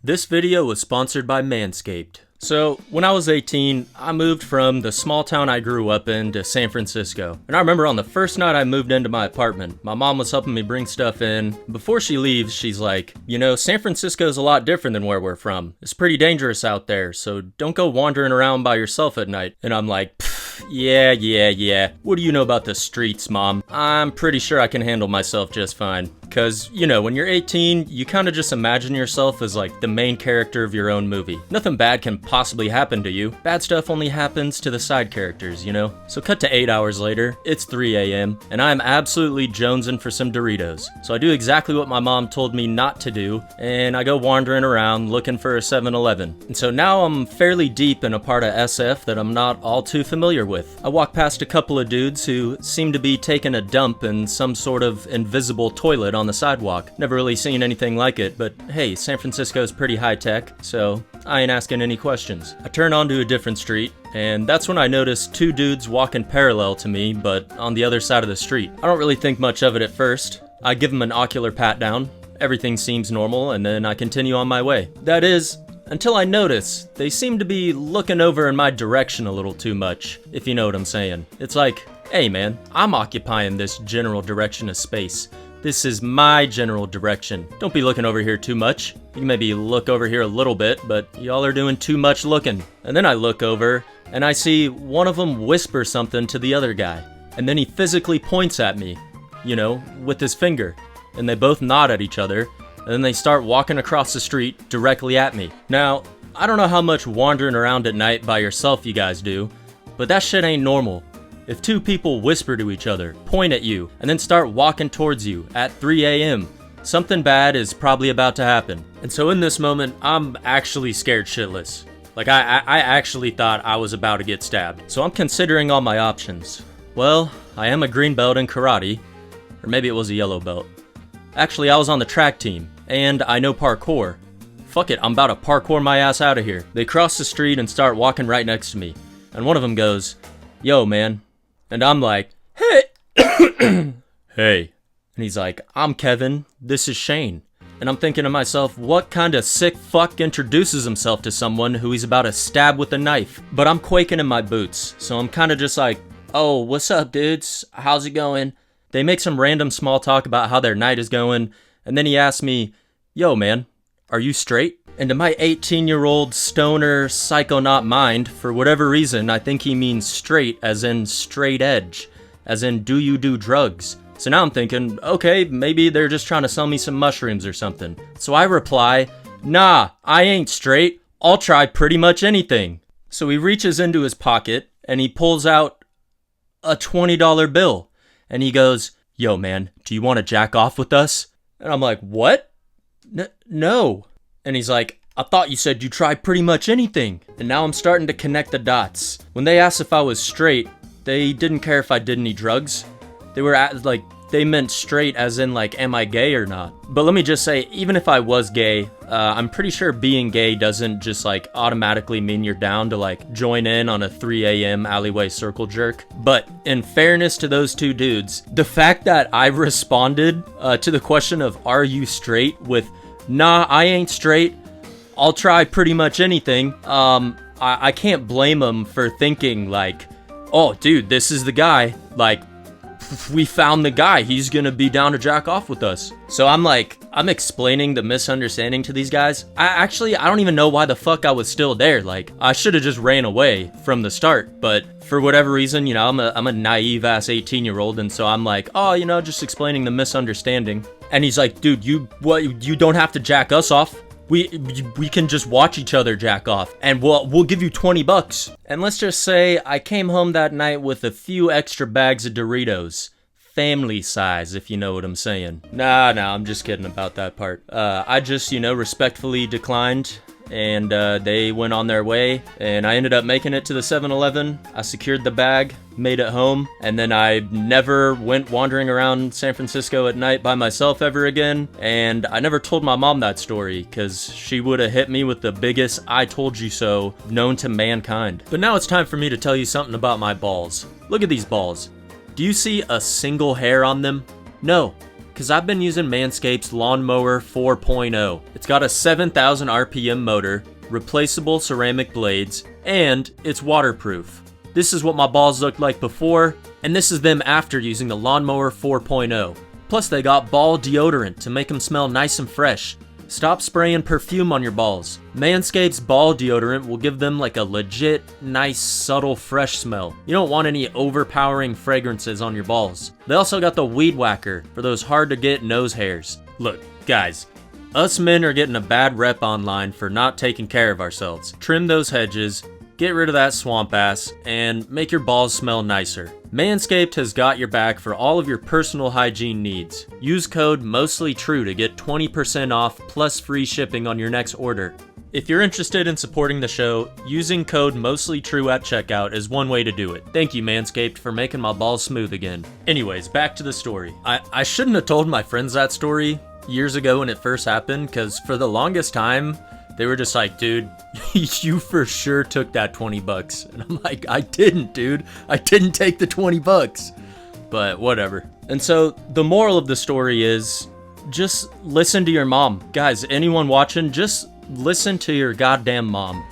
This video was sponsored by Manscaped. So, when I was 18, I moved from the small town I grew up in to San Francisco. And I remember on the first night I moved into my apartment, my mom was helping me bring stuff in. Before she leaves, she's like, you know, San Francisco's a lot different than where we're from. It's pretty dangerous out there, so don't go wandering around by yourself at night. And I'm like, yeah. What do you know about the streets, Mom? I'm pretty sure I can handle myself just fine. Cause, you know, when you're 18, you kinda just imagine yourself as like the main character of your own movie. Nothing bad can possibly happen to you. Bad stuff only happens to the side characters, you know? So cut to 8 hours later, it's 3 a.m., and I'm absolutely jonesing for some Doritos. So I do exactly what my mom told me not to do, and I go wandering around looking for a 7-Eleven. And so now I'm fairly deep in a part of SF that I'm not all too familiar with. I walk past a couple of dudes who seem to be taking a dump in some sort of invisible toilet on the sidewalk. Never really seen anything like it, but hey, San Francisco's pretty high tech, so I ain't asking any questions. I turn onto a different street, and that's when I notice two dudes walking parallel to me, but on the other side of the street. I don't really think much of it at first. I give them an ocular pat down. Everything seems normal, and then I continue on my way. That is, until I notice they seem to be looking over in my direction a little too much, if you know what I'm saying. It's like, hey man, I'm occupying this general direction of space. This is my general direction. Don't be looking over here too much. You can maybe look over here a little bit, but y'all are doing too much looking. And then I look over, and I see one of them whisper something to the other guy. And then he physically points at me, you know, with his finger. And they both nod at each other, and then they start walking across the street directly at me. Now, I don't know how much wandering around at night by yourself you guys do, but that shit ain't normal. If two people whisper to each other, point at you, and then start walking towards you at 3 a.m., something bad is probably about to happen. And so in this moment, I'm actually scared shitless. Like, I actually thought I was about to get stabbed. So I'm considering all my options. Well, I am a green belt in karate, or maybe it was a yellow belt. Actually, I was on the track team, and I know parkour. Fuck it, I'm about to parkour my ass out of here. They cross the street and start walking right next to me, and one of them goes, "Yo, man." And I'm like, hey, hey. And he's like, "I'm Kevin, this is Shane." And I'm thinking to myself, what kind of sick fuck introduces himself to someone who he's about to stab with a knife? But I'm quaking in my boots, so I'm kind of just like, "Oh, what's up, dudes? How's it going?" They make some random small talk about how their night is going, and then he asks me, "Yo, man, are you straight?" And to my 18-year-old stoner psychonaut mind, for whatever reason, I think he means straight as in straight edge, as in do you do drugs? So now I'm thinking, okay, maybe they're just trying to sell me some mushrooms or something. So I reply, "Nah, I ain't straight. I'll try pretty much anything." So he reaches into his pocket and he pulls out a $20 bill and he goes, "Yo, man, do you want to jack off with us?" And I'm like, "What? No." And he's like, "I thought you said you try pretty much anything." And now I'm starting to connect the dots. When they asked if I was straight, they didn't care if I did any drugs. They meant straight as in like, am I gay or not? But let me just say, even if I was gay, I'm pretty sure being gay doesn't just like automatically mean you're down to like join in on a 3 a.m. alleyway circle jerk. But in fairness to those two dudes, the fact that I responded to the question of are you straight with, "Nah, I ain't straight. I'll try pretty much anything." I can't blame them for thinking like, "Oh, dude, this is the guy. Like, we found the guy. He's gonna be down to jack off with us." So I'm explaining the misunderstanding to these guys. I don't even know why the fuck I was still there. Like, I should have just ran away from the start. But for whatever reason, you know, I'm a naive ass 18-year-old, and so I'm like, "Oh, you know, just explaining the misunderstanding." And he's like, "Dude, you don't have to jack us off. We can just watch each other jack off, and we'll give you $20. And let's just say I came home that night with a few extra bags of Doritos. Family size, if you know what I'm saying. Nah, I'm just kidding about that part. I just, you know, respectfully declined, and they went on their way, and I ended up making it to the 7-Eleven. I secured the bag, made it home, and then I never went wandering around San Francisco at night by myself ever again, and I never told my mom that story, because she would have hit me with the biggest "I told you so" known to mankind. But now it's time for me to tell you something about my balls. Look at these balls. Do you see a single hair on them? No. Because I've been using Manscaped's Lawnmower 4.0. It's got a 7,000 RPM motor, replaceable ceramic blades, and it's waterproof. This is what my balls looked like before, and this is them after using the Lawnmower 4.0. Plus they got ball deodorant to make them smell nice and fresh. Stop spraying perfume on your balls. Manscaped's ball deodorant will give them like a legit, nice, subtle, fresh smell. You don't want any overpowering fragrances on your balls. They also got the Weed Whacker for those hard to get nose hairs. Look, guys, us men are getting a bad rep online for not taking care of ourselves. Trim those hedges, get rid of that swamp ass, and make your balls smell nicer. Manscaped has got your back for all of your personal hygiene needs. Use code MOSTLYTRUE to get 20% off plus free shipping on your next order. If you're interested in supporting the show, using code MOSTLYTRUE at checkout is one way to do it. Thank you, Manscaped, for making my balls smooth again. Anyways, back to the story. I shouldn't have told my friends that story years ago when it first happened, because for the longest time, they were just like, dude, you for sure took that 20 bucks. And I'm like, I didn't, dude. I didn't take the 20 bucks. But whatever. And so the moral of the story is just listen to your mom. Guys, anyone watching, just listen to your goddamn mom.